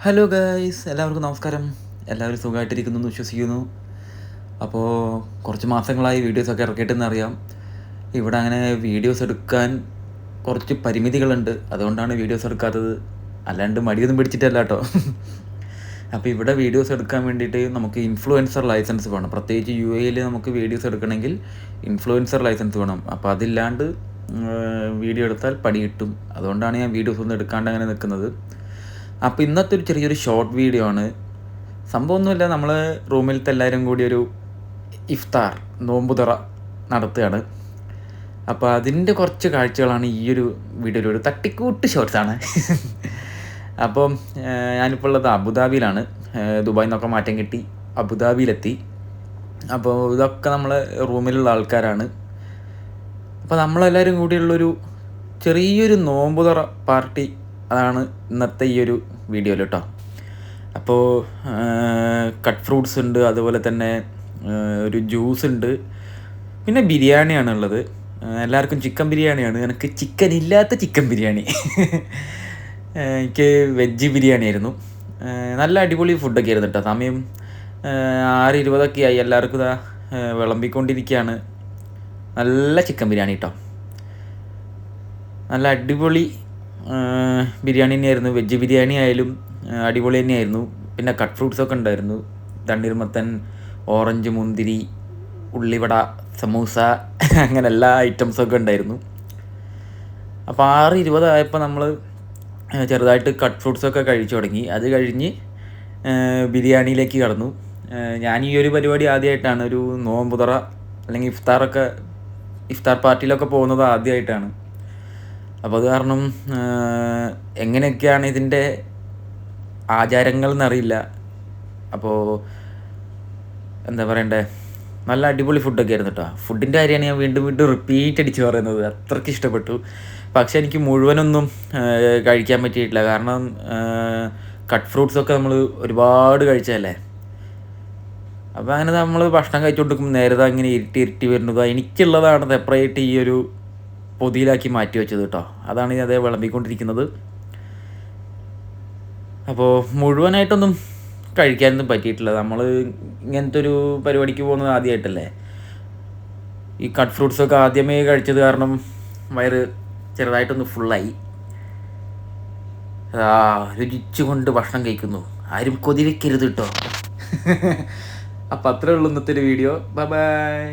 Hello guys, എല്ലാവർക്കും നമസ്കാരം. എല്ലാവരും സുഖമായിട്ടിരിക്കുന്നു എന്ന് വിശ്വസിക്കുന്നു. അപ്പോൾ കുറച്ച് മാസങ്ങളായി വീഡിയോസൊക്കെ ഇറക്കിയിട്ടെന്ന് അറിയാം. ഇവിടെ അങ്ങനെ വീഡിയോസ് എടുക്കാൻ കുറച്ച് പരിമിതികളുണ്ട്, അതുകൊണ്ടാണ് വീഡിയോസ് എടുക്കാത്തത്. അല്ലാണ്ട് മടിയൊന്നും പിടിച്ചിട്ടല്ല കേട്ടോ. അപ്പോൾ ഇവിടെ വീഡിയോസ് എടുക്കാൻ വേണ്ടിയിട്ട് നമുക്ക് ഇൻഫ്ലുവൻസർ ലൈസൻസ് വേണം. പ്രത്യേകിച്ച് UAE നമുക്ക് വീഡിയോസ് എടുക്കണമെങ്കിൽ ഇൻഫ്ലുവൻസർ ലൈസൻസ് വേണം. അപ്പോൾ അതില്ലാണ്ട് വീഡിയോ എടുത്താൽ പണി കിട്ടും. അതുകൊണ്ടാണ് ഞാൻ വീഡിയോസ് ഒന്നും എടുക്കാണ്ട് അങ്ങനെ നിൽക്കുന്നത്. അപ്പോൾ ഇന്നത്തെ ഒരു ചെറിയൊരു ഷോർട്ട് വീഡിയോ ആണ്. സംഭവമൊന്നുമില്ല, നമ്മൾ റൂമിലത്തെ എല്ലാവരും കൂടി ഒരു ഇഫ്താർ നോമ്പുതുറ നടത്തുകയാണ്. അപ്പോൾ അതിൻ്റെ കുറച്ച് കാഴ്ചകളാണ് ഈ ഒരു വീഡിയോയിൽ. ഒരു തട്ടിക്കൂട്ട് ഷോർട്സാണ്. അപ്പം ഞാനിപ്പോൾ ഉള്ളത് അബുദാബിയിലാണ്. ദുബായിൽ നിന്നൊക്കെ മാറ്റം കിട്ടി അബുദാബിയിലെത്തി. അപ്പോൾ ഇതൊക്കെ നമ്മളെ റൂമിലുള്ള ആൾക്കാരാണ്. അപ്പോൾ നമ്മളെല്ലാവരും കൂടിയുള്ളൊരു ചെറിയൊരു നോമ്പുതുറ പാർട്ടി, അതാണ് ഇന്നത്തെ ഈ ഒരു വീഡിയോയിൽ കേട്ടോ. അപ്പോൾ കട്ട് ഫ്രൂട്ട്സ് ഉണ്ട്, അതുപോലെ തന്നെ ഒരു ജ്യൂസ് ഉണ്ട്, പിന്നെ ബിരിയാണിയാണുള്ളത്. എല്ലാവർക്കും ചിക്കൻ ബിരിയാണിയാണ്. എനിക്ക് ചിക്കൻ ഇല്ലാത്ത ചിക്കൻ ബിരിയാണി. എനിക്ക് വെജ് ബിരിയാണി ആയിരുന്നു. നല്ല അടിപൊളി ഫുഡൊക്കെ ആയിരുന്നു കേട്ടോ. സമയം 6:20 ആയി. എല്ലാവർക്കും ഇതാ വിളമ്പിക്കൊണ്ടിരിക്കുകയാണ്. നല്ല ചിക്കൻ ബിരിയാണി കേട്ടോ. നല്ല അടിപൊളി ബിരിയാണി തന്നെയായിരുന്നു. വെജ് ബിരിയാണി ആയാലും അടിപൊളി തന്നെയായിരുന്നു. പിന്നെ കട്ട് ഫ്രൂട്ട്സൊക്കെ ഉണ്ടായിരുന്നു. തണ്ണീർമത്തൻ, ഓറഞ്ച്, മുന്തിരി, ഉള്ളിവട, സമൂസ, അങ്ങനെ എല്ലാ ഐറ്റംസൊക്കെ ഉണ്ടായിരുന്നു. അപ്പോൾ 6:20 ആയപ്പോൾ നമ്മൾ ചെറുതായിട്ട് കട്ട് ഫ്രൂട്ട്സൊക്കെ കഴിച്ചു തുടങ്ങി. അത് കഴിഞ്ഞ് ബിരിയാണിയിലേക്ക് കടന്നു. ഞാൻ ഈ ഒരു പരിപാടി ആദ്യമായിട്ടാണ്, ഒരു നോമ്പുതുറ അല്ലെങ്കിൽ ഇഫ്താർ പാർട്ടിയിലൊക്കെ പോകുന്നത് ആദ്യമായിട്ടാണ്. അപ്പോൾ അത് കാരണം എങ്ങനെയൊക്കെയാണ് ഇതിൻ്റെ ആചാരങ്ങൾ എന്നറിയില്ല. അപ്പോൾ എന്താ പറയണ്ടേ, നല്ല അടിപൊളി ഫുഡൊക്കെ ആയിരുന്നു കേട്ടോ. ഫുഡിൻ്റെ കാര്യമാണ് ഞാൻ വീണ്ടും വീണ്ടും റിപ്പീറ്റ് അടിച്ച് പറയുന്നത്. അത്രയ്ക്ക് ഇഷ്ടപ്പെട്ടു. പക്ഷേ എനിക്ക് മുഴുവനൊന്നും കഴിക്കാൻ പറ്റിയിട്ടില്ല. കാരണം കട്ട് ഫ്രൂട്ട്സൊക്കെ നമ്മൾ ഒരുപാട് കഴിച്ചതല്ലേ. അപ്പോൾ അങ്ങനെ നമ്മൾ ഭക്ഷണം കഴിച്ചുകൊണ്ടിരിക്കുമ്പോൾ നേരത്തെ അങ്ങനെ ഇരുട്ടി വരുന്നത്. എനിക്കുള്ളതാണ് സെപ്പറേറ്റ് ഈ ഒരു പൊതിയിലാക്കി മാറ്റി വെച്ചത് കേട്ടോ. അതാണ് ഞാൻ അതേ വിളമ്പിക്കൊണ്ടിരിക്കുന്നത്. അപ്പോൾ മുഴുവനായിട്ടൊന്നും കഴിക്കാനൊന്നും പറ്റിയിട്ടില്ല. നമ്മൾ ഇങ്ങനത്തെ ഒരു പരിപാടിക്ക് പോകുന്നത് ആദ്യമായിട്ടല്ലേ. ഈ കട്ട് ഫ്രൂട്ട്സൊക്കെ ആദ്യമേ കഴിച്ചത് കാരണം വയറ് ചെറുതായിട്ടൊന്ന് ഫുള്ളായി. രുചിച്ചു കൊണ്ട് ഭക്ഷണം കഴിക്കുന്നു. ആരും കൊതി വെക്കരുത് കേട്ടോ. അപ്പം അത്രേ ഉള്ളൂ ഇന്നത്തെ ഒരു വീഡിയോ. Bye bye.